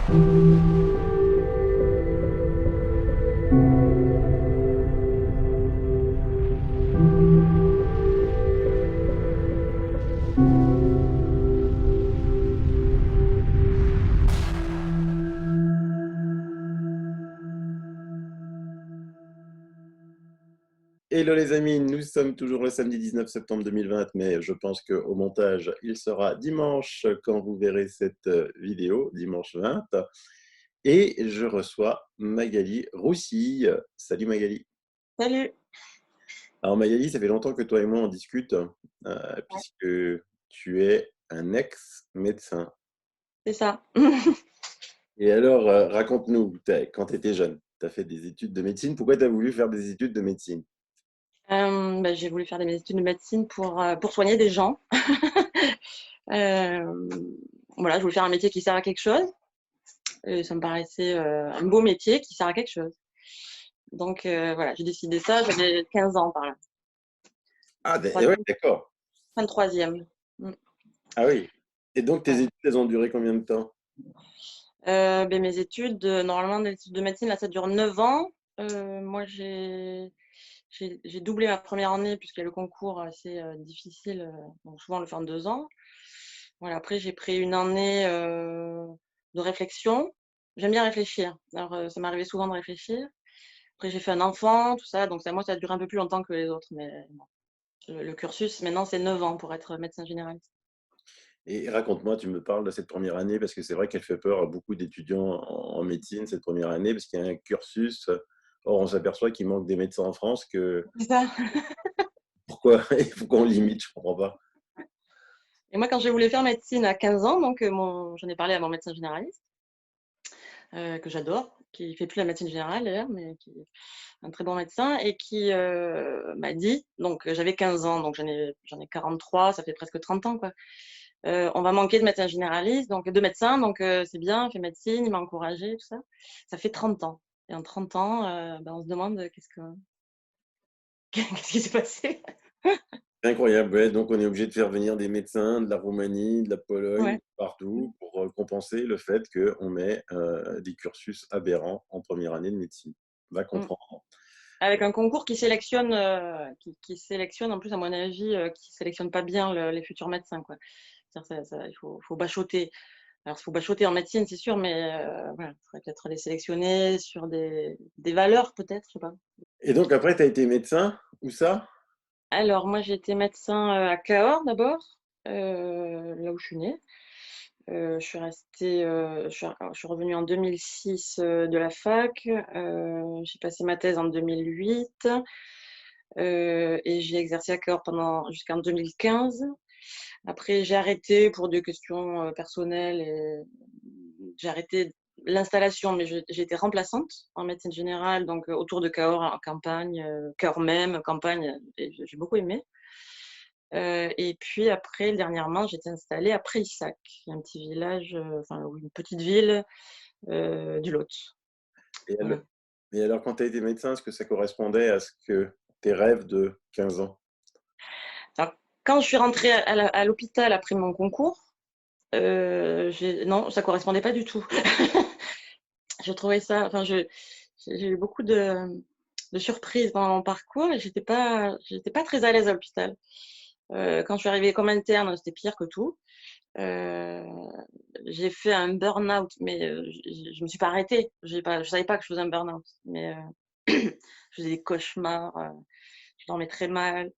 Hello les amis, nous sommes toujours le samedi 19 septembre 2020, mais je pense qu'au montage, il sera dimanche quand vous verrez cette vidéo, dimanche 20. Et je reçois Magali Roussille. Salut Magali. Salut. Alors Magali, ça fait longtemps que toi et moi on discute, puisque tu es un ex-médecin. C'est ça. Et alors, raconte-nous, quand tu étais jeune, tu as fait des études de médecine. Pourquoi tu as voulu faire des études de médecine? J'ai voulu faire des études de médecine pour soigner des gens. Euh, voilà, je voulais faire un métier qui sert à quelque chose. Et ça me paraissait un beau métier qui sert à quelque chose. Donc voilà, j'ai décidé ça, j'avais 15 ans par là. Ah, ouais, Troisième, d'accord. fin de troisième. Mm. Ah oui. Et donc tes Ouais. études, elles ont duré combien de temps? Mes études, normalement, des études de médecine, là, ça dure 9 ans. Moi, j'ai doublé ma première année puisqu'il y a le concours assez difficile. Donc souvent, on le fait en 2 ans. Voilà, après, j'ai pris une année de réflexion. J'aime bien réfléchir. Alors, ça m'arrivait souvent de réfléchir. Après, j'ai fait un enfant, tout ça. Donc, moi, ça a duré un peu plus longtemps que les autres. Mais bon, le cursus, maintenant, c'est 9 ans pour être médecin généraliste. Et raconte-moi, tu me parles de cette première année, parce que c'est vrai qu'elle fait peur à beaucoup d'étudiants en médecine, cette première année, parce qu'il y a un cursus. Or, on s'aperçoit qu'il manque des médecins en France, que C'est ça. pourquoi il faut qu'on limite, je comprends pas. Et moi, quand j'ai voulu faire médecine à 15 ans, donc j'en ai parlé à mon médecin généraliste, que j'adore, qui fait plus la médecine générale d'ailleurs, mais qui est un très bon médecin, et qui m'a dit, donc j'avais 15 ans, donc j'en ai 43, ça fait presque 30 ans, quoi. On va manquer de médecins généralistes, donc de médecins, donc c'est bien, fais médecine, il m'a encouragé, tout ça. Ça fait 30 ans. Et en 30 ans, on se demande qu'est-ce qui s'est passé. C'est incroyable, ouais. Donc on est obligé de faire venir des médecins de la Roumanie, de la Pologne, Ouais. partout, pour compenser le fait qu'on met des cursus aberrants en première année de médecine. Va Mm. comprendre. Avec un concours qui sélectionne, qui sélectionne, en plus, à mon avis, qui sélectionne pas bien les futurs médecins, quoi. Il faut bachoter. Alors, il faut bachoter en médecine, c'est sûr, mais voilà, il faudrait peut-être les sélectionner sur des valeurs, peut-être, je sais pas. Et donc après, tu as été médecin, où ça? Alors, moi, j'ai été médecin à Cahors d'abord, là où je suis née. Je suis restée, je suis revenue en 2006 de la fac. J'ai passé ma thèse en 2008 et j'ai exercé à Cahors jusqu'en 2015. Après, j'ai arrêté pour des questions personnelles et j'ai arrêté l'installation, mais j'ai été remplaçante en médecine générale, donc autour de Cahors, en campagne, Cahors même, campagne, et j'ai beaucoup aimé. Et puis après, dernièrement, j'étais installée à Prayssac, qui est un petit village, enfin, ou une petite ville du Lot. Et, Voilà. et alors, quand tu as été médecin, est-ce que ça correspondait à ce que tes rêves de 15 ans? Alors, quand je suis rentrée à l'hôpital après mon concours, non, ça correspondait pas du tout. Je trouvais ça, enfin, j'ai eu beaucoup de surprises dans mon parcours et j'étais pas très à l'aise à l'hôpital. Quand je suis arrivée comme interne, c'était pire que tout. Euh, j'ai fait un burn-out, mais je me suis pas arrêtée. Je savais pas que je faisais un burn-out, mais je faisais des cauchemars, je dormais très mal.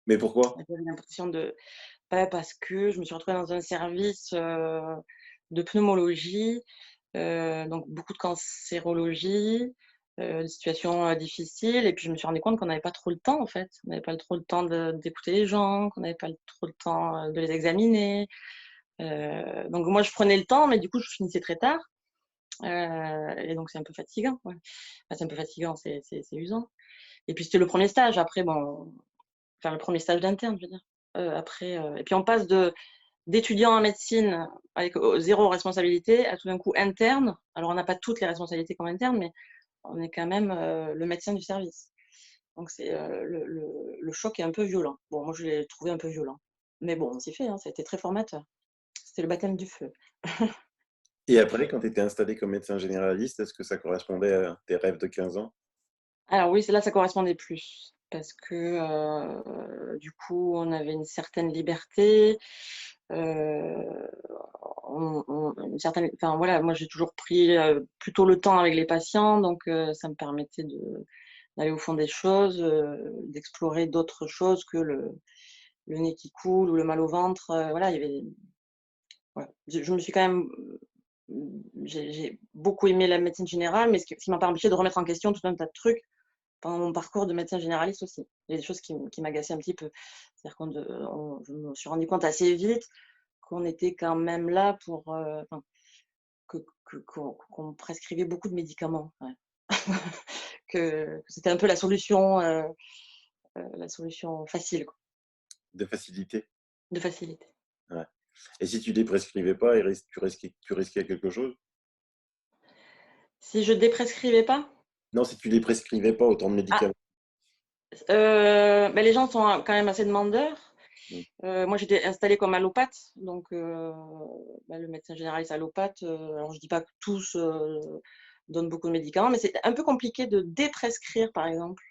Mais pourquoi? J'avais l'impression de, pas parce que je me suis retrouvée dans un service de pneumologie, donc beaucoup de cancérologie, des situations difficiles. Et puis je me suis rendu compte qu'on n'avait pas trop le temps en fait. On n'avait pas trop le temps d'écouter les gens, qu'on n'avait pas trop le temps de les examiner. Donc moi je prenais le temps, mais du coup je finissais très tard. Et donc c'est un peu fatigant. Ouais. Enfin, c'est un peu fatigant, c'est usant. Et puis c'était le premier stage. Après, bon, enfin le premier stage d'interne, je veux dire. Après, et puis on passe d'étudiant en médecine avec zéro responsabilité à tout d'un coup interne. Alors on n'a pas toutes les responsabilités comme interne, mais on est quand même le médecin du service. Donc le choc est un peu violent. Bon, moi je l'ai trouvé un peu violent. Mais bon, on s'y fait, hein, ça a été très formateur. C'était le baptême du feu. Et après, quand tu étais installé comme médecin généraliste, est-ce que ça correspondait à tes rêves de 15 ans? Alors oui, là, ça correspondait plus parce que, du coup, on avait une certaine liberté, heu, une certaine enfin voilà, moi j'ai toujours pris, plutôt le temps avec les patients donc ça me permettait d'aller au fond des choses, d'explorer d'autres choses que le nez qui coule ou le mal au ventre, voilà, il y avait voilà. Je me suis quand même, j'ai beaucoup aimé la médecine générale, mais ce qui m'a pas empêché de remettre en question tout un tas de trucs pendant mon parcours de médecin généraliste aussi. Il y a des choses qui m'agaçaient un petit peu. C'est-à-dire je me suis rendu compte assez vite qu'on était quand même là pour, enfin, qu'on me prescrivait beaucoup de médicaments, ouais. Que c'était un peu la solution facile quoi, De facilité? de facilité. Ouais. Et si tu les prescrivais pas, tu risquais quelque chose? Si je déprescrivais pas? Non, si tu les prescrivais pas autant de Ah, médicaments. bah, les gens sont quand même assez demandeurs. Mmh. Moi, j'étais installée comme allopathe, donc bah, le médecin généraliste allopathe, alors je dis pas que tous, donnent beaucoup de médicaments, mais c'est un peu compliqué de déprescrire, par exemple,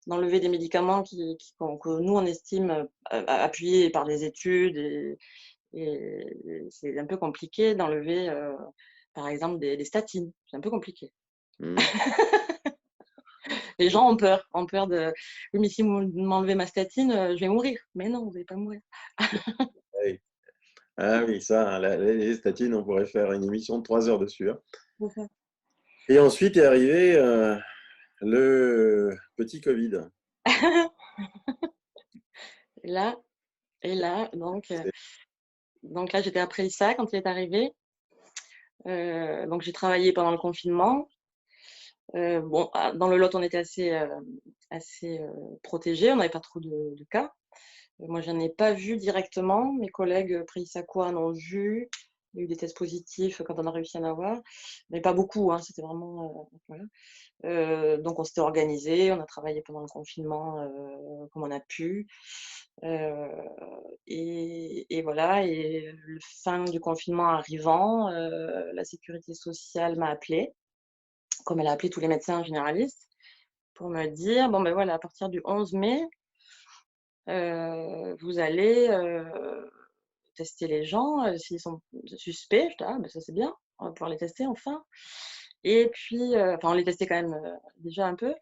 d'enlever des médicaments que nous on estime, appuyés par les études et c'est un peu compliqué d'enlever, par exemple des statines. C'est un peu compliqué. Mmh. Les gens ont peur de: «Oui, mais si vous m'enlevez ma statine, je vais mourir». Mais non, vous allez pas mourir. Ah oui. Ah oui, ça, hein, les statines, on pourrait faire une émission de 3 heures dessus, hein. C'est ça. Et ensuite est arrivé, le petit covid. Et là C'est donc là, j'étais après Issa quand il est arrivé. Donc j'ai travaillé pendant le confinement. Bon, dans le Lot, on était assez protégés, on n'avait pas trop de cas. Moi, j'en ai pas vu directement. Mes collègues, après Issa-Quoi en ont vu. Il y a eu des tests positifs quand on a réussi à en avoir, mais pas beaucoup, hein, c'était vraiment, voilà. Donc on s'était organisés, on a travaillé pendant le confinement, comme on a pu. Heu et voilà et le fin du confinement arrivant, la sécurité sociale m'a appelée, comme elle a appelé tous les médecins généralistes, pour me dire: «Bon, ben, voilà, à partir du 11 mai, vous allez, tester les gens, s'ils sont suspects». J'étais: «Ah, ben ça, c'est bien, on va pouvoir les tester enfin» et puis, enfin, on les testait quand même, déjà un peu.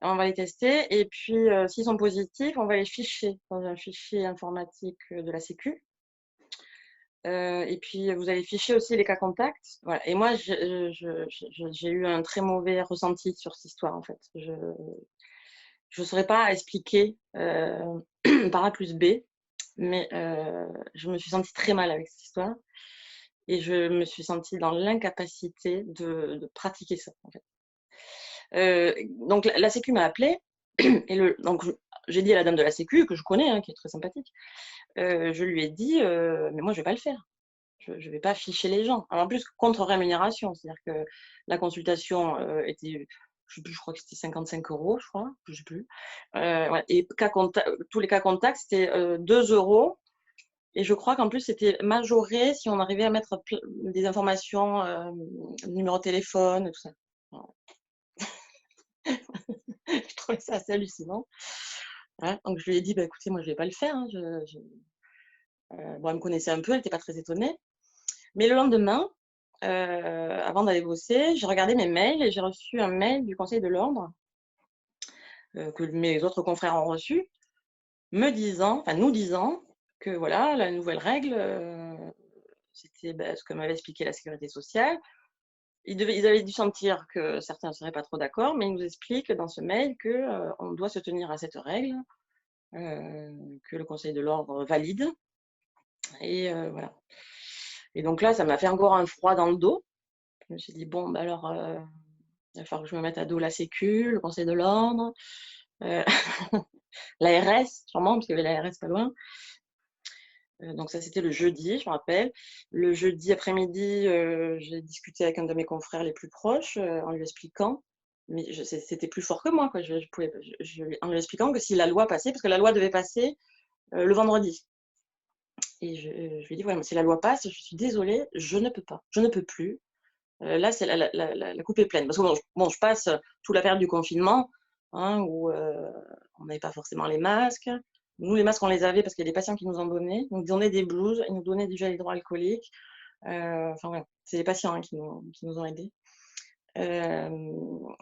On va les tester et puis, s'ils sont positifs, on va les ficher dans un fichier informatique, de la sécu. Et puis, vous allez ficher aussi les cas contacts. Voilà et moi j'ai eu un très mauvais ressenti sur cette histoire, en fait. Je saurais pas expliquer, par A plus B, mais je me suis sentie très mal avec cette histoire et je me suis sentie dans l'incapacité de pratiquer ça, en fait. Donc la sécu m'a appelée et donc j'ai dit à la dame de la sécu que je connais, hein, qui est très sympathique, je lui ai dit: «Mais moi je vais pas le faire. Je vais pas ficher les gens». Alors en plus contre rémunération, c'est-à-dire que la consultation, était, je sais plus, je crois que c'était 55 €, je crois, je sais plus. Ouais et tous les cas contacts, c'était, 2 € et je crois qu'en plus c'était majoré si on arrivait à mettre des informations, numéro de téléphone, tout ça. Voilà. Je trouvais ça assez hallucinant. Voilà, donc je lui ai dit: «Bah, écoutez, moi je vais pas le faire, hein, bon, elle me connaissait un peu, elle était pas très étonnée. Mais le lendemain, avant d'aller bosser, j'ai regardé mes mails et j'ai reçu un mail du conseil de l'ordre, que mes autres confrères ont reçu, nous disant que voilà, la nouvelle règle, c'était, bah, ce que m'avait expliqué la sécurité sociale. Ils avaient dû sentir que certains ne seraient pas trop d'accord, mais ils nous expliquent dans ce mail que, on doit se tenir à cette règle, que le conseil de l'ordre valide et voilà. Et donc là, ça m'a fait encore un froid dans le dos. Je me suis dit: «Bon, bah, alors, il va falloir que je me mette à dos la sécu, le conseil de l'ordre, heu, l'ARS sûrement, parce qu'il y avait l'ARS pas loin». Donc ça, c'était le jeudi, je me rappelle. Le jeudi après-midi, j'ai discuté avec un de mes confrères les plus proches, en lui expliquant, mais c'était plus fort que moi, quoi. Je pouvais en lui expliquant que si la loi passait parce que la loi devait passer, le vendredi et je lui ai dit: «Voilà, si la loi passe, je suis désolée, je ne peux pas, je ne peux plus. Là, c'est la coupe est pleine. Parce que bon, je passe toute la période du confinement, hein, où on n'avait pas forcément les masques. Nous, les masques, on les avait parce qu'il y a des patients qui nous en donnaient. Ils nous donnaient des blouses, ils nous donnaient du gel hydroalcoolique. Enfin, voilà, c'est les patients, hein, qui nous ont aidés.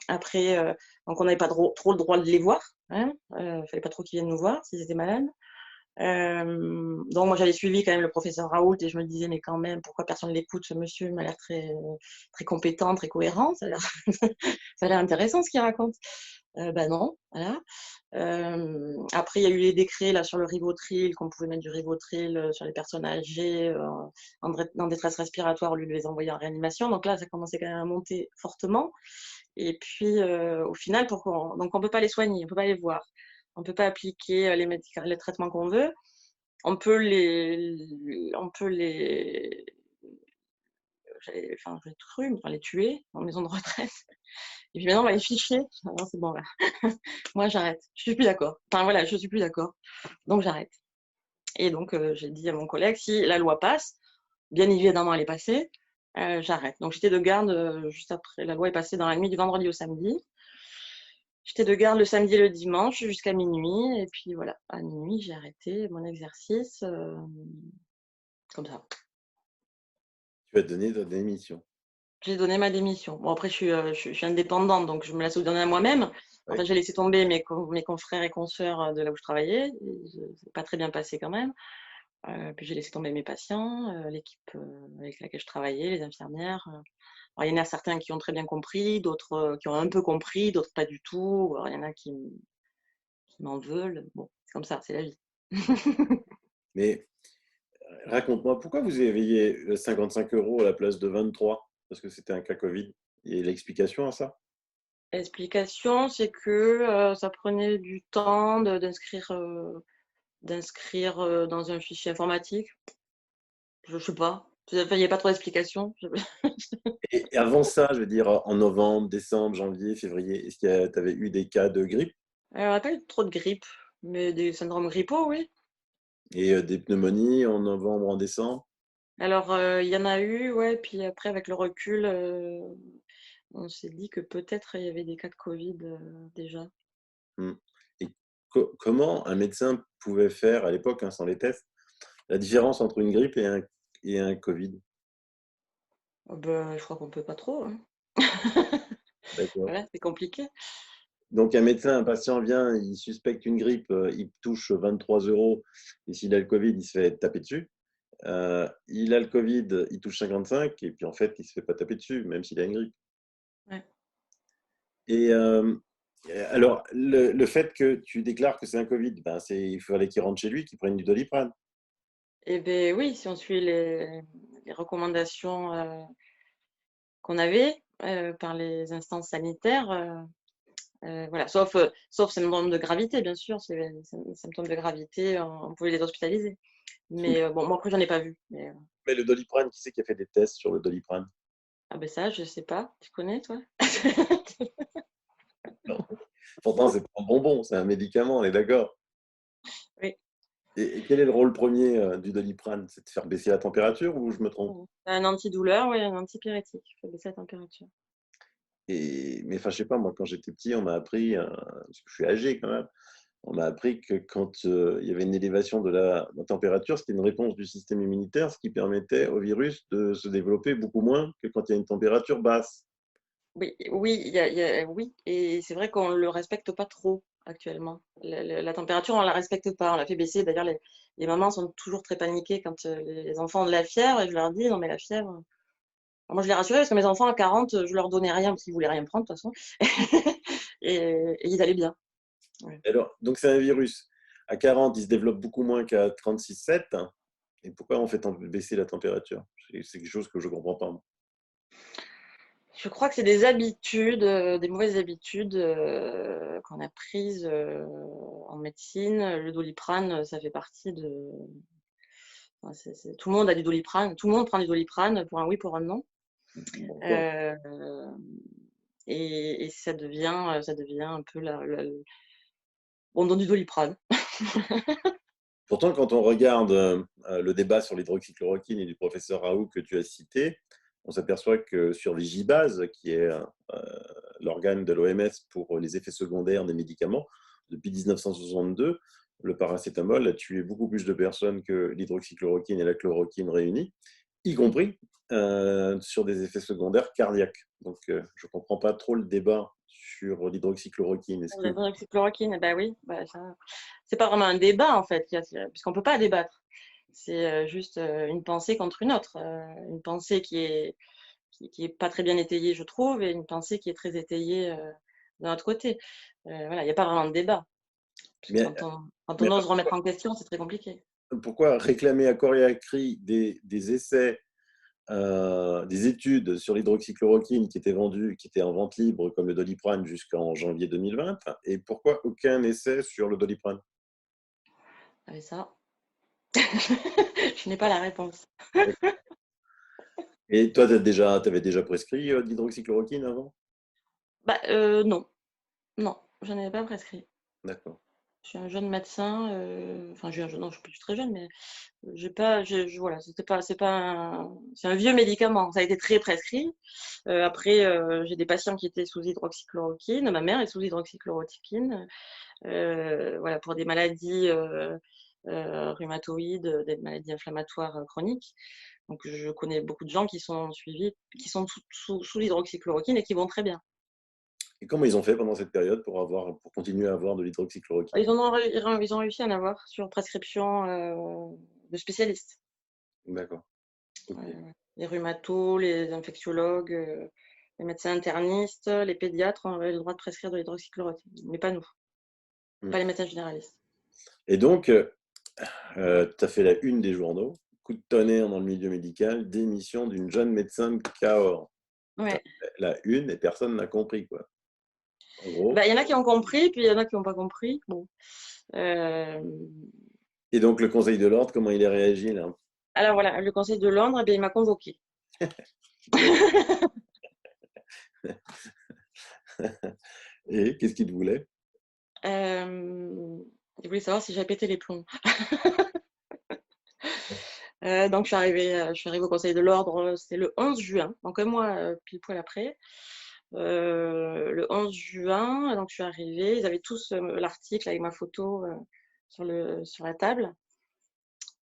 Après, donc on n'avait pas trop le droit de les voir. Hein. Fallait pas trop qu'ils viennent nous voir s'ils étaient malades. Donc moi j'avais suivi quand même le professeur Raoult et je me disais mais quand même pourquoi personne ne l'écoute, ce monsieur, il m'a l'air très compétent, très cohérent, ça a l'air intéressant ce qu'il raconte. Bah non, voilà. Après il y a eu les décrets là sur le Rivotril, qu'on pouvait mettre du Rivotril sur les personnes âgées en détresse respiratoire au lieu de les envoyer en réanimation, donc là ça commençait quand même à monter fortement. Et puis au final donc on peut pas les soigner, on peut pas les voir, on peut pas appliquer les traitements qu'on veut. On peut j'ai cru, enfin, les tuer en maison de retraite. Et puis maintenant, on va les ficher. Ah non, c'est bon, là. Moi, j'arrête. Je suis plus d'accord. Enfin, voilà, je suis plus d'accord. Donc, j'arrête. Et donc, j'ai dit à mon collègue, si la loi passe, bien évidemment, elle est passée, j'arrête. Donc, j'étais de garde juste après. La loi est passée dans la nuit du vendredi au samedi. J'étais de garde le samedi et le dimanche jusqu'à minuit. Et puis, voilà, à minuit, j'ai arrêté mon exercice comme ça. Tu as donné ta démission. J'ai donné ma démission. Bon, après, je suis indépendante, donc je me la suis donnée à moi-même. Oui. Enfin, j'ai laissé tomber mes confrères et consoeurs de là où je travaillais. C'est pas très bien passé quand même. Puis j'ai laissé tomber mes patients, l'équipe avec laquelle je travaillais, les infirmières. Alors, il y en a certains qui ont très bien compris, d'autres qui ont un peu compris, d'autres pas du tout. Alors, il y en a qui m'en veulent. Bon, c'est comme ça, c'est la vie. Mais raconte-moi, pourquoi vous avez payé 55 € à la place de 23? Parce que c'était un cas Covid. Il y a l'explication à ça? L'explication, c'est que ça prenait du temps d'inscrire dans un fichier informatique. Je sais pas. Il n'y a pas trop d'explications. Et avant ça, je veux dire, en novembre, décembre, janvier, février, est-ce que tu avais eu des cas de grippe On n'a pas eu trop de grippe, mais des syndromes grippaux, oui. et des pneumonies en novembre, en décembre? Alors, il y en a eu, ouais. Puis après, avec le recul, on s'est dit que peut-être il y avait des cas de Covid déjà. Hmm. Et comment un médecin pouvait faire à l'époque, hein, sans les tests, la différence entre une grippe et un Covid? Ben, je crois qu'on peut pas trop. Hein. D'accord. Voilà, c'est compliqué. Donc, un médecin, un patient vient, il suspecte une grippe, il touche 23 € et s'il a le Covid, il se fait taper dessus. Il a le Covid, il touche 55 et puis en fait, il se fait pas taper dessus, même s'il a une grippe. Ouais. Et alors, le fait que tu déclares que c'est un Covid, ben, il fallait qu'il rentre chez lui, qu'il prenne du Doliprane. Eh ben oui, si on suit les recommandations qu'on avait par les instances sanitaires. Voilà, sauf symptômes de gravité, bien sûr. Si les symptômes de gravité, on pouvait les hospitaliser. Mais bon, moi, après, j'en ai pas vu. Mais, Mais le Doliprane, qui c'est qui a fait des tests sur le Doliprane? ah ben ça, je sais pas. Tu connais, toi? Non. Pourtant, c'est pas un bonbon, c'est un médicament, on est d'accord. Oui. Et quel est le rôle premier du Doliprane? C'est de faire baisser la température ou je me trompe? Un antidouleur, oui, un antipyrétique. Il faut baisser la température. Mais enfin, je sais pas, moi, quand j'étais petit, on m'a appris, parce que je suis âgé quand même, on m'a appris que quand il y avait une élévation de la température, c'était une réponse du système immunitaire, ce qui permettait au virus de se développer beaucoup moins que quand il y a une température basse. Oui, oui, oui. Et c'est vrai qu'on ne le respecte pas trop actuellement. La température, on ne la respecte pas. On la fait baisser. D'ailleurs, les mamans sont toujours très paniquées quand les enfants ont de la fièvre. Et je leur dis, non, mais la fièvre. Alors moi, je les rassurais parce que mes enfants à 40, je leur donnais rien parce qu'ils voulaient rien prendre de toute façon. Et ils allaient bien. Ouais. Alors, donc c'est un virus. À 40, il se développe beaucoup moins qu'à 36,7. Et pourquoi on fait baisser la température? C'est quelque chose que je ne comprends pas, moi. Je crois que c'est des habitudes, des mauvaises habitudes qu'on a prises en médecine. Le Doliprane, ça fait partie de. Enfin, tout le monde a du Doliprane, tout le monde prend du Doliprane pour un oui, pour un non. Bon, d'accord. Euh, et ça devient un peu on donne du Doliprane. Pourtant, quand on regarde le débat sur l'hydroxychloroquine et du professeur Raoult que tu as cité, on s'aperçoit que sur Vigibase, qui est l'organe de l'OMS pour les effets secondaires des médicaments, depuis 1962, le paracétamol a tué beaucoup plus de personnes que l'hydroxychloroquine et la chloroquine réunies, y compris sur des effets secondaires cardiaques. Donc, je ne comprends pas trop le débat sur l'hydroxychloroquine. Est-ce que... L'hydroxychloroquine, bah oui, c'est pas vraiment un débat en fait, puisqu'on peut pas débattre. C'est juste une pensée contre une autre, une pensée qui est pas très bien étayée, je trouve, et une pensée qui est très étayée de notre côté. Voilà, il n'y a pas vraiment de débat. Mais, Quand on ose remettre en question, c'est très compliqué. Pourquoi réclamer à corps et à cri des essais, des études sur l'hydroxychloroquine qui étaient en vente libre, comme le Doliprane, jusqu'en janvier 2020, et pourquoi aucun essai sur le Doliprane? Et ça, je n'ai pas la réponse. Et toi, tu avais déjà prescrit de l'hydroxychloroquine avant? Bah, non, non, je n'en ai pas prescrit. D'accord. Je suis un jeune médecin, enfin, non, je suis plus très jeune, mais j'ai pas, voilà, c'est un vieux médicament. Ça a été très prescrit. Après, j'ai des patients qui étaient sous hydroxychloroquine. Ma mère est sous hydroxychloroquine. Voilà, pour des maladies rhumatoïdes, des maladies inflammatoires chroniques. Donc, je connais beaucoup de gens qui sont suivis, qui sont sous l'hydroxychloroquine et qui vont très bien. Et comment ils ont fait pendant cette période pour continuer à avoir de l'hydroxychloroquine? Ils ont réussi à en avoir sur prescription de spécialistes. D'accord. Ok. Les rhumatos, les infectiologues, les médecins internistes, les pédiatres ont le droit de prescrire de l'hydroxychloroquine, mais pas nous, pas les médecins généralistes. Et donc, tu as fait la une des journaux, coup de tonnerre dans le milieu médical, démission d'une jeune médecin de Cahors. Ouais. La une et personne n'a compris, quoi. En gros. Bah, y en a qui ont compris, puis il y en a qui n'ont pas compris. Bon. Et donc, le Conseil de l'Ordre, comment il a réagi là? Alors voilà, le Conseil de Londres, eh bien, il m'a convoqué. Et qu'est-ce qu'il voulait? Il voulait savoir si j'avais pété les plombs. Donc je suis arrivée au Conseil de l'Ordre, c'était le 11 juin, donc un mois pile poil après. Le 11 juin, donc je suis arrivée, ils avaient tous l'article avec ma photo sur la table.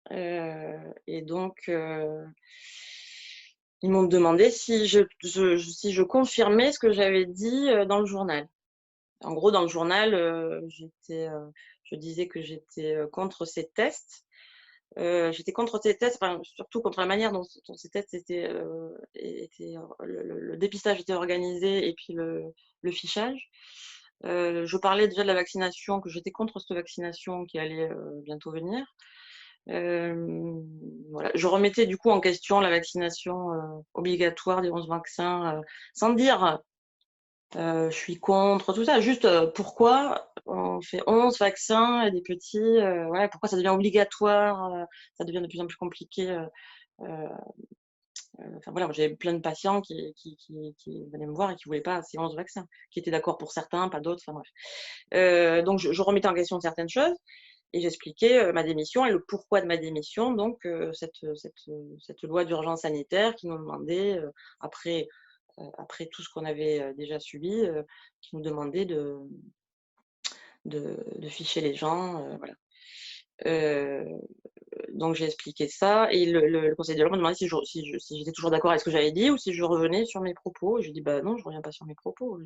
Et donc, ils m'ont demandé si je confirmais ce que j'avais dit dans le journal. En gros, dans le journal, je disais que j'étais contre ces tests. J'étais contre ces tests, enfin, surtout contre la manière dont ces tests le dépistage était organisé et puis le fichage. Je parlais déjà de la vaccination, que j'étais contre cette vaccination qui allait bientôt venir. Voilà. Je remettais du coup en question la vaccination obligatoire des 11 vaccins, sans dire je suis contre tout ça, juste pourquoi on fait 11 vaccins et des petits, voilà, pourquoi ça devient obligatoire, ça devient de plus en plus compliqué. Enfin voilà, j'avais plein de patients qui venaient me voir et qui voulaient pas ces 11 vaccins, qui étaient d'accord pour certains, pas d'autres, enfin bref. Donc je remettais en question certaines choses. Et j'expliquais ma démission et le pourquoi de ma démission, donc cette loi d'urgence sanitaire qui nous demandait, après tout ce qu'on avait déjà subi, qui nous demandait de ficher les gens. Voilà. Donc j'ai expliqué ça et le Conseil de l'Ordre m'a demandé si j'étais toujours d'accord avec ce que j'avais dit ou si je revenais sur mes propos. Et je dis bah non, je reviens pas sur mes propos.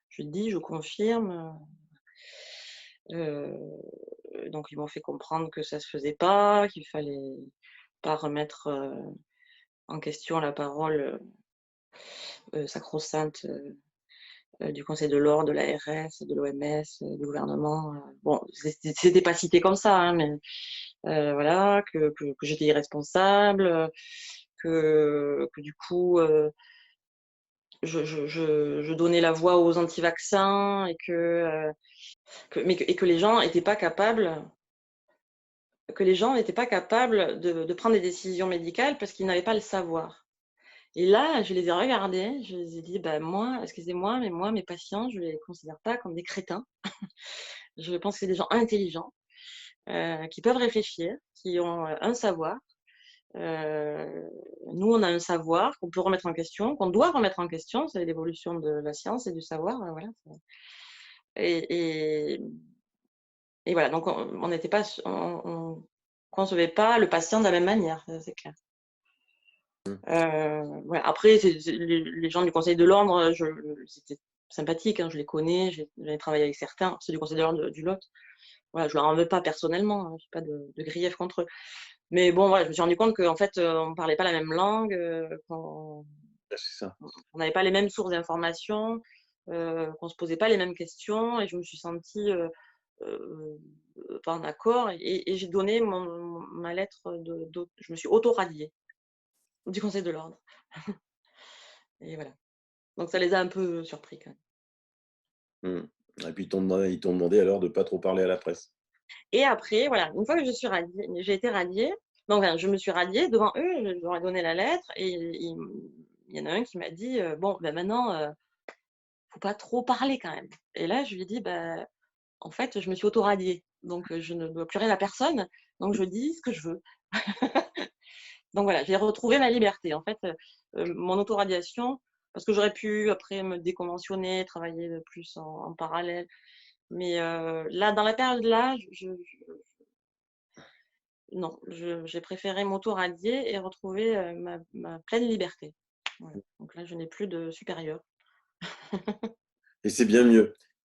Je dis, je confirme. Donc ils m'ont fait comprendre que ça se faisait pas, qu'il fallait pas remettre en question la parole sacro-sainte du Conseil de l'Ordre, de l'ARS, de l'OMS, du gouvernement. Bon, c'était pas cité comme ça, hein, mais voilà, que j'étais irresponsable, que du coup je donnais la voix aux anti-vaccins et que les gens n'étaient pas capables de prendre des décisions médicales parce qu'ils n'avaient pas le savoir. Et là, je les ai regardés, je les ai dit, bah, moi, excusez-moi, mais moi, mes patients, je ne les considère pas comme des crétins. Je pense que c'est des gens intelligents, qui peuvent réfléchir, qui ont un savoir, Nous, on a un savoir qu'on peut remettre en question, qu'on doit remettre en question, c'est l'évolution de la science et du savoir, voilà. Et, et, et voilà, donc on n'était pas, on concevait pas le patient de la même manière, c'est clair. Ouais, après, les gens du Conseil de l'Ordre, c'était sympathique, hein, je les connais, j'ai travaillé avec certains, c'est du Conseil de l'Ordre du Lot. Voilà, je leur en veux pas personnellement, hein, j'ai pas de grief contre eux. Mais bon, voilà, je me suis rendu compte qu'en fait, on parlait pas la même langue, qu'on C'est ça. n'avait pas les mêmes sources d'informations, qu'on se posait pas les mêmes questions, et je me suis sentie euh, pas en accord, et j'ai donné ma lettre je me suis auto-radiée du Conseil de l'Ordre. Et voilà. Donc ça les a un peu surpris quand même. Et puis ils t'ont demandé alors de pas trop parler à la presse. Et après, voilà, une fois que j'ai été radiée, donc enfin, je me suis radiée devant eux, je leur ai donné la lettre, et il y en a un qui m'a dit bon, ben maintenant, faut pas trop parler quand même. Et là, je lui ai dit bah, en fait, je me suis auto-radiée, donc je ne dois plus rien à personne, donc je dis ce que je veux. Donc voilà, j'ai retrouvé ma liberté. En fait, mon autoradiation, parce que j'aurais pu après me déconventionner, travailler plus en parallèle. Mais là, dans la période-là, non, j'ai préféré m'auto-radier et retrouver ma pleine liberté. Voilà. Donc là, je n'ai plus de supérieur. Et c'est bien mieux.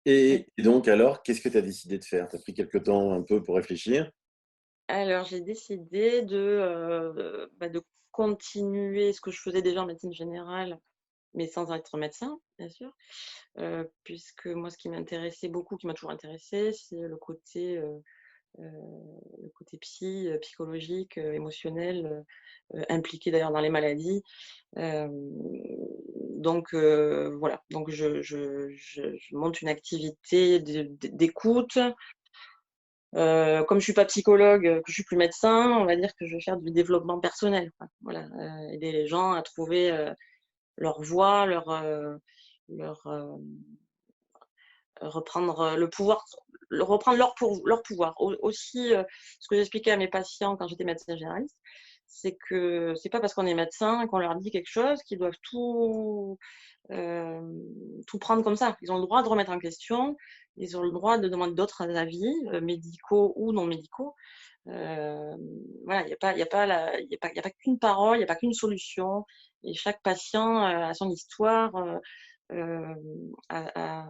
Oui. Et donc alors, qu'est-ce que tu as décidé de faire? Tu as pris quelque temps un peu pour réfléchir? Alors, j'ai décidé de continuer ce que je faisais déjà en médecine générale, mais sans être médecin, bien sûr. Puisque moi, ce qui m'intéressait beaucoup, qui m'a toujours intéressé, c'est le côté psychologique, émotionnel, impliqué d'ailleurs dans les maladies. Donc voilà, donc je monte une activité d'écoute. Comme je suis pas psychologue, que je suis plus médecin, on va dire que je vais faire du développement personnel, quoi. Voilà, aider les gens à trouver leur voie, leur reprendre le pouvoir, reprendre leur pouvoir. Aussi, ce que j'expliquais à mes patients quand j'étais médecin généraliste, c'est que c'est pas parce qu'on est médecin qu'on leur dit quelque chose qu'ils doivent tout prendre comme ça. Ils ont le droit de remettre en question, ils ont le droit de demander d'autres avis, médicaux ou non médicaux. Voilà, il n'y a pas, y a pas qu'une parole, il n'y a pas qu'une solution. Et chaque patient a son histoire, euh, a,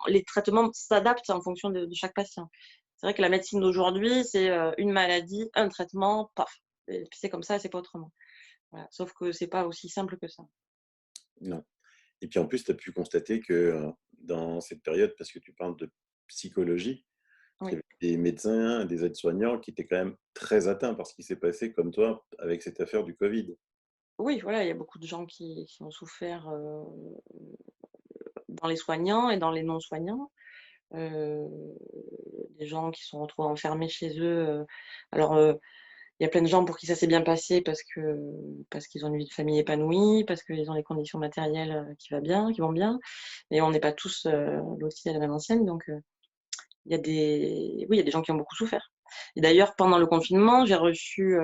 les traitements s'adaptent en fonction de chaque patient. C'est vrai que la médecine d'aujourd'hui, c'est une maladie, un traitement, paf. Et puis c'est comme ça, c'est pas autrement. Voilà. Sauf que c'est pas aussi simple que ça. Non. Et puis en plus, tu as pu constater que dans cette période, parce que tu parles de psychologie, il y Oui, avait des médecins, des aides-soignants qui étaient quand même très atteints par ce qui s'est passé, comme toi, avec cette affaire du Covid. oui, voilà, il y a beaucoup de gens qui ont souffert dans les soignants et dans les non-soignants. Euh, des gens qui sont retrouvés enfermés chez eux. Alors, il y a plein de gens pour qui ça s'est bien passé parce qu'ils ont une vie de famille épanouie, parce qu'ils ont les conditions matérielles qui vont bien. Et on n'est pas tous lotis à la même enseigne, donc oui, il y a des gens qui ont beaucoup souffert. Et d'ailleurs, pendant le confinement, j'ai reçu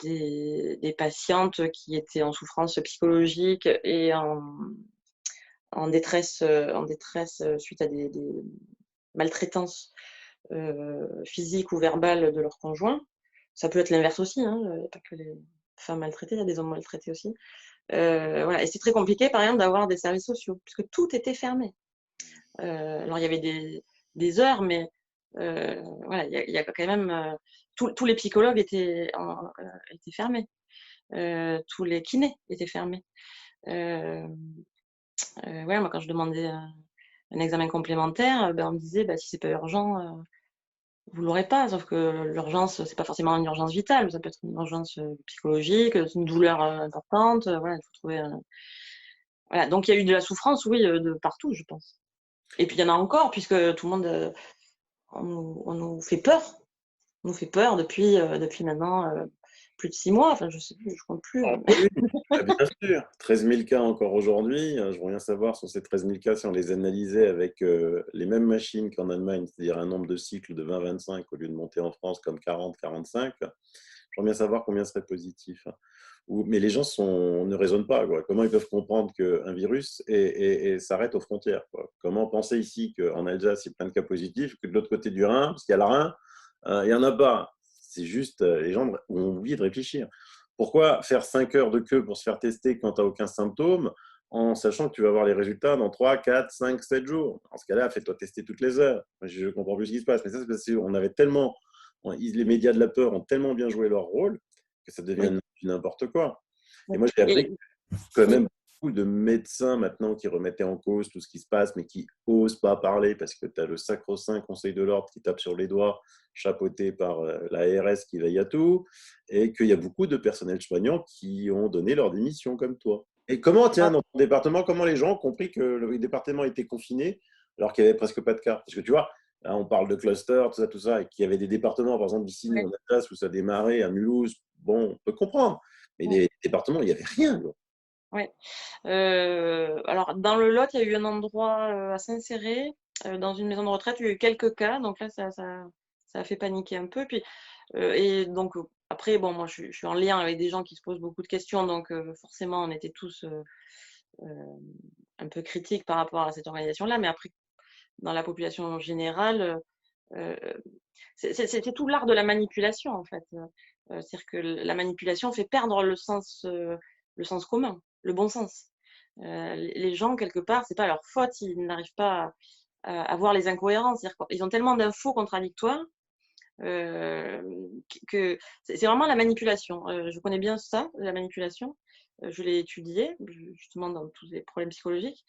des patientes qui étaient en souffrance psychologique et en détresse suite à des maltraitances physiques ou verbales de leur conjoint. Ça peut être l'inverse aussi, hein, il n'y a pas que les femmes maltraitées, il y a des hommes maltraités aussi. Voilà. Et c'est très compliqué, par exemple, d'avoir des services sociaux, puisque tout était fermé. Alors, il y avait des heures, mais voilà, il y a quand même. Tous les psychologues étaient fermés. Tous les kinés étaient fermés. Ouais, moi, quand je demandais un examen complémentaire, ben, on me disait bah, si c'est pas urgent, vous l'aurez pas. Sauf que l'urgence, c'est pas forcément une urgence vitale, ça peut être une urgence psychologique, une douleur importante. Voilà, il faut trouver. Voilà. Donc il y a eu de la souffrance, oui, de partout, je pense. Et puis il y en a encore, puisque tout le monde, on nous fait peur. On nous fait peur depuis maintenant plus de 6 mois, enfin je sais plus, je compte plus. Ah bah oui, ah bien sûr. 13 000 cas encore aujourd'hui. Je veux rien savoir sur ces 13 000 cas si on les analysait avec les mêmes machines qu'en Allemagne, c'est-à-dire un nombre de cycles de 20-25 au lieu de monter en France comme 40-45. J'aimerais bien savoir combien serait positif. Mais les gens ne raisonnent pas, quoi. Comment ils peuvent comprendre qu'un virus s'arrête aux frontières, quoi. Comment penser ici qu'en Alsace, il y a plein de cas positifs, que de l'autre côté du Rhin, parce qu'il y a le Rhin, il n'y en a pas. C'est juste, les gens ont oublié de réfléchir. Pourquoi faire 5 heures de queue pour se faire tester quand tu n'as aucun symptôme, en sachant que tu vas avoir les résultats dans 3, 4, 5, 7 jours? En ce cas-là, fais-toi tester toutes les heures. Je ne comprends plus ce qui se passe. Mais ça, c'est parce qu'on avait tellement les médias de la peur ont tellement bien joué leur rôle que ça devient Oui, n'importe quoi. Et oui. moi, j'ai appris Et, quand oui, même beaucoup de médecins maintenant qui remettaient en cause tout ce qui se passe, mais qui n'osent pas parler parce que tu as le sacro-saint Conseil de l'ordre qui tape sur les doigts, chapeauté par l'ARS qui veille à tout, et qu'il y a beaucoup de personnels soignants qui ont donné leur démission comme toi. Et comment, tiens, ah, dans ton département, comment les gens ont compris que le département était confiné alors qu'il n'y avait presque pas de cas? Parce que tu vois, là, on parle de cluster, tout ça, et qu'il y avait des départements, par exemple, ici, nous, ouais, en Alsace, où ça démarrait, à Mulhouse, bon, on peut comprendre. Mais ouais, des départements, il n'y avait rien, quoi. ouais. Alors, dans le Lot, il y a eu un endroit à Saint-Céré, dans une maison de retraite, il y a eu quelques cas, donc là, ça a fait paniquer un peu. Puis, et donc, après, bon, moi, je suis en lien avec des gens qui se posent beaucoup de questions, donc forcément, on était tous euh, un peu critiques par rapport à cette organisation-là, mais après, dans la population générale, euh, c'est tout l'art de la manipulation, en fait. C'est-à-dire que la manipulation fait perdre le sens commun, le bon sens. Les gens, quelque part, c'est pas leur faute, ils n'arrivent pas à voir les incohérences. C'est-à-dire qu'ils ont tellement d'infos contradictoires euh, que c'est vraiment la manipulation. Je connais bien ça, la manipulation. Je l'ai étudié justement dans tous les problèmes psychologiques.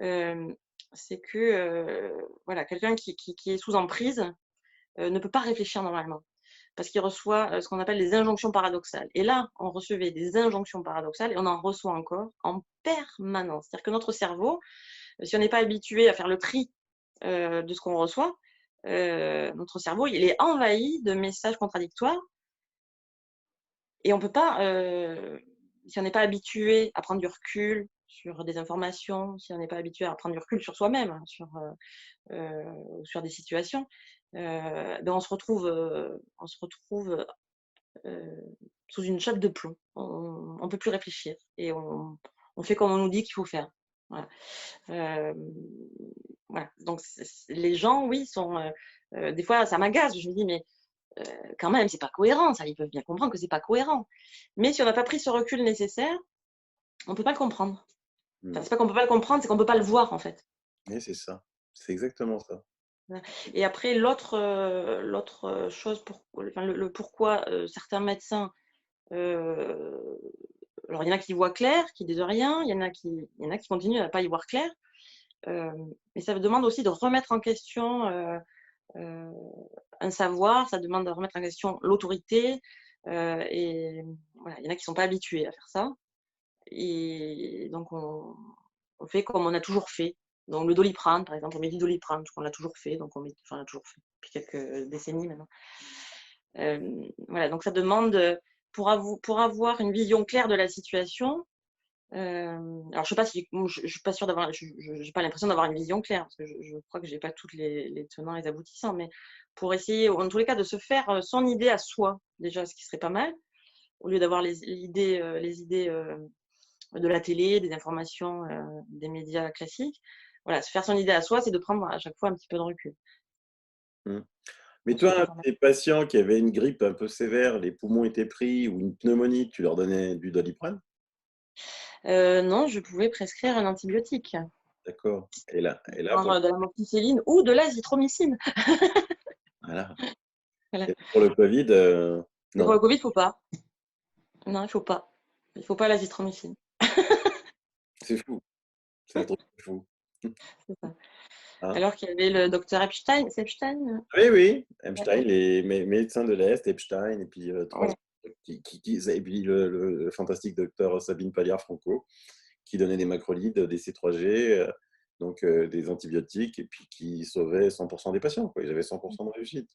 Euh, c'est que voilà, quelqu'un qui est sous emprise ne peut pas réfléchir normalement parce qu'il reçoit ce qu'on appelle des injonctions paradoxales. Et là, on recevait des injonctions paradoxales et on en reçoit encore en permanence. C'est-à-dire que notre cerveau, si on n'est pas habitué à faire le tri de ce qu'on reçoit, notre cerveau, il est envahi de messages contradictoires et on peut pas, si on n'est pas habitué à prendre du recul sur des informations, si on n'est pas habitué à prendre du recul sur soi-même, hein, sur des situations, ben on se retrouve sous une chape de plomb. On peut plus réfléchir et on fait comme on nous dit qu'il faut faire. Voilà. Euh, voilà. Donc les gens, oui, sont des fois ça m'agace. Je me dis mais quand même c'est pas cohérent. Ça, ils peuvent bien comprendre que c'est pas cohérent. Mais si on n'a pas pris ce recul nécessaire, on peut pas le comprendre. Enfin, Hmm. c'est pas qu'on peut pas le comprendre, c'est qu'on peut pas le voir en fait. Et c'est ça. C'est exactement ça. Et après, l'autre chose, enfin, le pourquoi certains médecins, euh, alors il y en a qui voient clair, qui disent rien, il y en a qui continuent à ne pas y voir clair, euh, mais ça demande aussi de remettre en question euh, un savoir, ça demande de remettre en question l'autorité, et voilà, il y en a qui ne sont pas habitués à faire ça, et donc on fait comme on a toujours fait. Donc le Doliprane, par exemple, on met du Doliprane, parce qu'on l'a toujours fait, donc on l'a toujours fait depuis quelques décennies maintenant. Voilà, donc ça demande, pour avoir une vision claire de la situation, alors je sais pas si, je suis pas sûre d'avoir, j'ai pas l'impression d'avoir une vision claire, parce que je crois que j'ai pas toutes les tenants et les aboutissants, mais pour essayer, en tous les cas, de se faire son idée à soi, déjà, ce qui serait pas mal, au lieu d'avoir les idées de la télé, des informations, des médias classiques. Voilà, se faire son idée à soi, c'est de prendre à chaque fois un petit peu de recul. Hmm. Mais Sur toi, l'information. tes patients qui avaient une grippe un peu sévère, les poumons étaient pris ou une pneumonie, tu leur donnais du Doliprane? Non, je pouvais prescrire un antibiotique, D'accord. Et là pour, genre de l'amoxicilline ou de l'azithromycine. voilà. Voilà. Et pour le Covid, Et pour non, le Covid, il faut pas. Non, il faut pas. Il faut pas l'azithromycine. c'est fou. C'est un truc de fou. C'est ça. Hein. Alors qu'il y avait le docteur Epstein. C'est Epstein? Oui, oui, Ouais, Epstein, les médecins de l'Est, Epstein, et puis trois ouais. autres, et puis le fantastique docteur Sabine Palliard-Franco, qui donnait des macrolides, des C3G, donc des antibiotiques, et puis qui sauvait 100% des patients, quoi. Ils avaient 100% de réussite.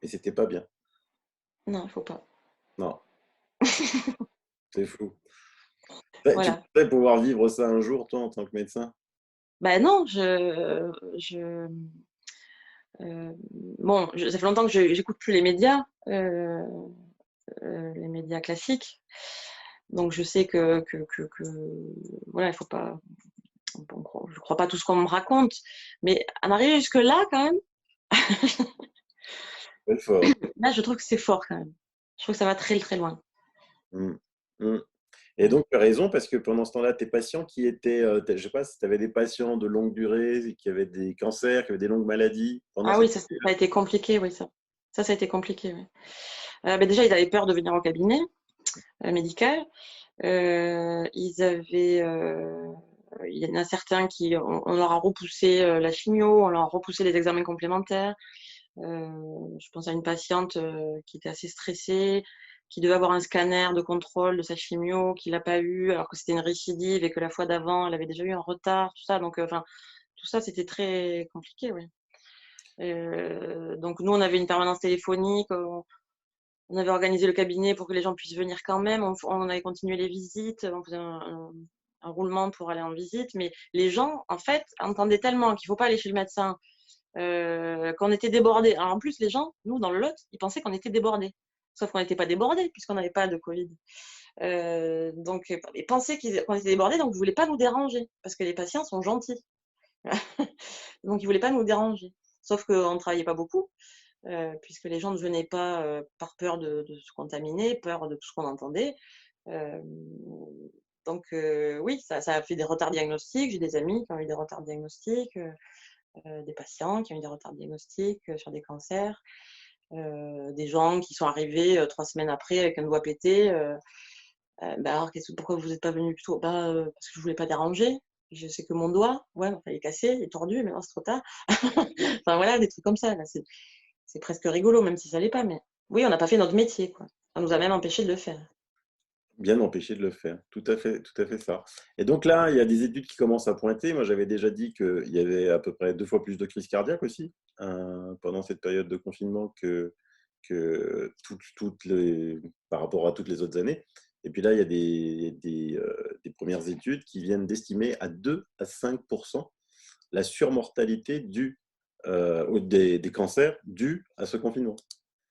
Et c'était pas bien. Non, il faut pas. Non. C'est fou. Tu Voilà. pensais pouvoir vivre ça un jour, toi, en tant que médecin? Ben non, bon, ça fait longtemps que j'écoute plus les médias classiques. Donc je sais que voilà, il faut pas, je crois pas tout ce qu'on me raconte, mais en arriver jusque là quand même, C'est fort. là je trouve que c'est fort quand même. Je trouve que ça va très très loin. Mm. Mm. Et donc, tu as raison, parce que pendant ce temps-là, tes patients qui étaient, je sais pas si tu avais des patients de longue durée, qui avaient des cancers, qui avaient des longues maladies pendant Ah cette oui, ça a été compliqué, oui ça a été compliqué. Oui. Ben déjà ils avaient peur de venir au cabinet médical. Ils avaient, il y en a certains qui, on leur a repoussé la chimio, on leur a repoussé les examens complémentaires. Je pense à une patiente qui était assez stressée, qui devait avoir un scanner de contrôle de sa chimio, qui l'a pas eu, alors que c'était une récidive et que la fois d'avant, elle avait déjà eu un retard, tout ça. Donc, enfin, tout ça, c'était très compliqué, oui. Donc, nous, on avait une permanence téléphonique, on avait organisé le cabinet pour que les gens puissent venir quand même. On avait continué les visites, on faisait un roulement pour aller en visite. Mais les gens, en fait, entendaient tellement qu'il ne faut pas aller chez le médecin, qu'on était débordés. Alors en plus, les gens, nous, dans le Lot, ils pensaient qu'on était débordés. Sauf qu'on n'était pas débordés, puisqu'on n'avait pas de Covid. Donc, ils pensaient qu'on était débordés, donc ils ne voulaient pas nous déranger, parce que les patients sont gentils. Donc, ils ne voulaient pas nous déranger. Sauf qu'on ne travaillait pas beaucoup, puisque les gens ne venaient pas par peur de se contaminer, peur de tout ce qu'on entendait. Euh, donc, oui, ça a fait des retards diagnostiques. J'ai des amis qui ont eu des retards diagnostiques, des patients qui ont eu des retards diagnostiques sur des cancers, des gens qui sont arrivés 3 semaines après avec un doigt pété. Bah alors, pourquoi vous n'êtes pas venu plus tôt? Bah, parce que je ne voulais pas déranger. Je sais que mon doigt, ouais, enfin, il est cassé, il est tordu, mais non, c'est trop tard. Enfin voilà, des trucs comme ça. Là, c'est presque rigolo, même si ça l'est pas. Mais oui, on n'a pas fait notre métier, quoi. Ça nous a même empêché de le faire. bien empêché de le faire. Tout à fait ça. Et donc là, il y a des études qui commencent à pointer. Moi, j'avais déjà dit qu'il y avait à peu près 2 fois plus de crises cardiaques aussi pendant cette période de confinement que par rapport à toutes les autres années. Et puis là, il y a des premières études qui viennent d'estimer à 2 à 5% la surmortalité des cancers dus à ce confinement.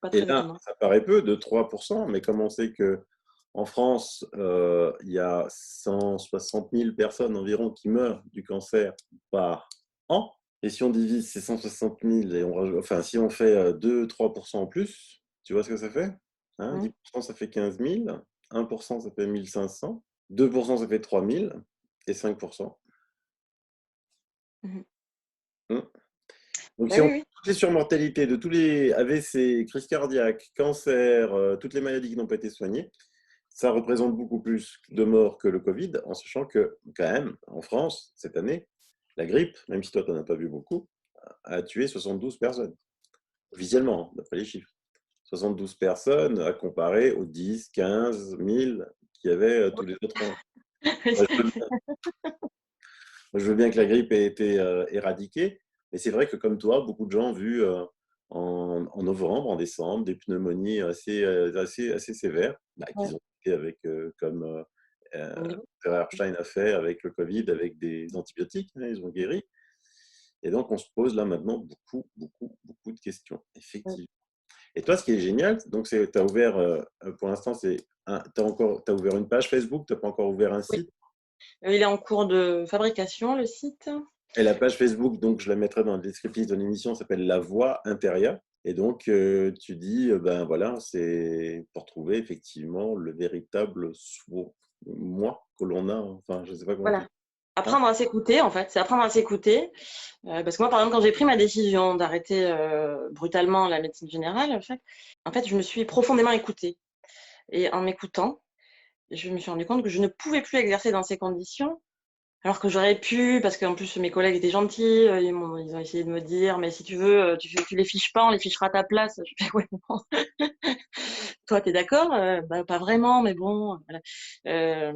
Pas Et très là, étonnant. ça paraît peu, de 3%, mais comme on sait qu'en France, il y a 160 000 personnes environ qui meurent du cancer par an, et si on divise ces 160 000, enfin, si on fait 2-3% en plus, tu vois ce que ça fait, hein, Mmh. 10%, ça fait 15 000, 1%, ça fait 1 500, 2%, ça fait 3 000, et 5%. Mmh. Mmh. Donc, Bah si on oui, fait oui. toutes les surmortalités de tous les AVC, crises cardiaques, cancers, toutes les maladies qui n'ont pas été soignées, ça représente beaucoup plus de morts que le Covid, en sachant que, quand même, en France, cette année, la grippe, même si toi, tu n'en as pas vu beaucoup, a tué 72 personnes. Officiellement, hein, d'après les chiffres. 72 personnes à comparer aux 10, 15 000 qu'il y avait tous les autres ans. Moi, je veux bien que la grippe ait été éradiquée, mais c'est vrai que comme toi, beaucoup de gens ont vu en novembre, en décembre, des pneumonies assez sévères, bah, Ouais. qu'ils ont fait avec, comme Mmh. Ferrer Epstein a fait avec le Covid, avec des antibiotiques, hein, ils ont guéri. Et donc, on se pose là maintenant beaucoup de questions, Ouais. effectivement. Et toi, ce qui est génial, donc tu as ouvert, pour l'instant, t'as ouvert une page Facebook, tu n'as pas encore ouvert un Oui. site. Il est en cours de fabrication, le site. Et la page Facebook, donc je la mettrai dans le descriptif de l'émission, s'appelle La Voix Imperia. Et donc, tu dis, ben voilà, c'est pour trouver effectivement le véritable moi que l'on a. Enfin, je ne sais pas comment te Voilà. dire. Hein. Apprendre à s'écouter, en fait. C'est apprendre à s'écouter. Parce que moi, par exemple, quand j'ai pris ma décision d'arrêter brutalement la médecine générale, en fait, je me suis profondément écoutée. Et en m'écoutant, je me suis rendu compte que je ne pouvais plus exercer dans ces conditions, alors que j'aurais pu, parce qu'en plus mes collègues étaient gentils, ils ont essayé de me dire, mais si tu veux, tu les fiches pas, on les fichera à ta place. Je fais, ouais, bon. Toi, t'es d'accord? Bah, pas vraiment, mais bon, voilà. Euh,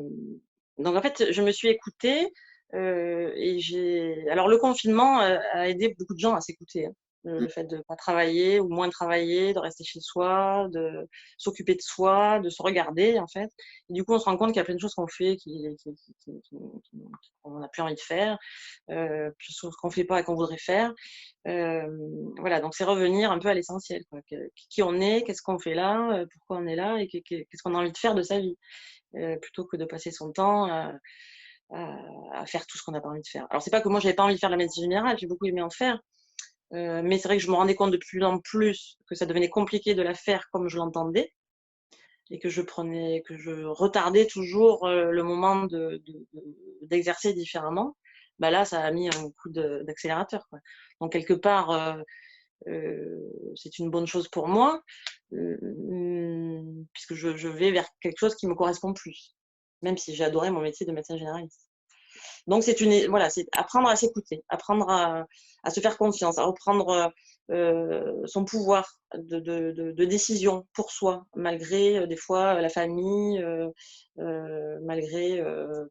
donc en fait, je me suis écoutée et alors le confinement a aidé beaucoup de gens à s'écouter, hein. Le fait de ne pas travailler ou moins travailler, de rester chez soi, de s'occuper de soi, de se regarder en fait. Et du coup, on se rend compte qu'il y a plein de choses qu'on fait qu'on n'a plus envie de faire, plus choses qu'on ne fait pas et qu'on voudrait faire. Voilà, donc c'est revenir un peu à l'essentiel, quoi. Qui on est, qu'est-ce qu'on fait là, pourquoi on est là et qu'est-ce qu'on a envie de faire de sa vie, plutôt que de passer son temps à faire tout ce qu'on n'a pas envie de faire. Alors c'est pas que moi j'avais pas envie de faire de la médecine générale, j'ai beaucoup aimé en faire, mais c'est vrai que je me rendais compte de plus en plus que ça devenait compliqué de la faire comme je l'entendais et que je retardais toujours le moment d'exercer différemment. Bah là, ça a mis un coup d'accélérateur, quoi. Donc quelque part, c'est une bonne chose pour moi, puisque je vais vers quelque chose qui me correspond plus, même si j'ai adoré mon métier de médecin généraliste. Donc voilà, c'est apprendre à s'écouter, apprendre à se faire confiance, à reprendre son pouvoir de décision pour soi, malgré des fois la famille, malgré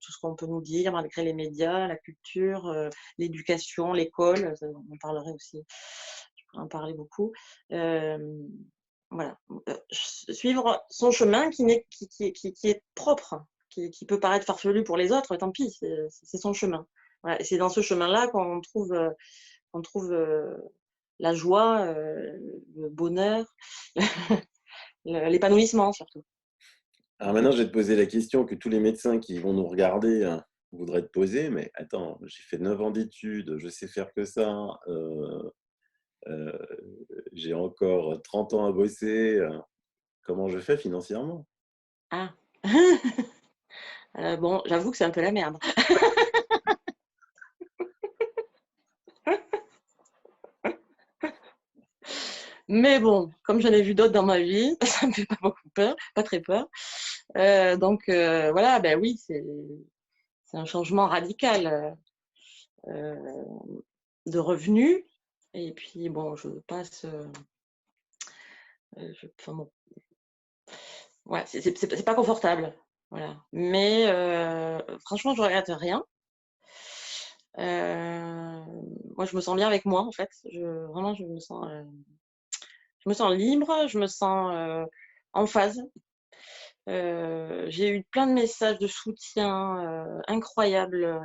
tout ce qu'on peut nous dire, malgré les médias, la culture, l'éducation, l'école, on en parlerait aussi, je pourrais en parler beaucoup. Voilà, suivre son chemin qui est propre, qui peut paraître farfelu pour les autres, tant pis, c'est son chemin. Voilà, et c'est dans ce chemin-là qu'on trouve la joie, le bonheur, l'épanouissement surtout. Alors maintenant, je vais te poser la question que tous les médecins qui vont nous regarder voudraient te poser, mais attends, j'ai fait 9 ans d'études, je sais faire que ça, euh, j'ai encore 30 ans à bosser, comment je fais financièrement? Ah. Bon, j'avoue que c'est un peu la merde. Mais bon, comme j'en ai vu d'autres dans ma vie, ça me fait pas beaucoup peur, pas très peur. Donc voilà, ben oui, c'est un changement radical de revenus. Et puis bon, je passe, enfin bon, ouais, c'est pas confortable, voilà. Mais franchement, je regrette rien. Moi, je me sens bien avec moi, en fait. Vraiment, je me sens libre, je me sens en phase. J'ai eu plein de messages de soutien incroyables.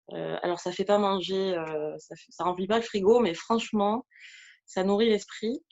Alors, ça fait pas manger, ça remplit pas le frigo, mais franchement, ça nourrit l'esprit.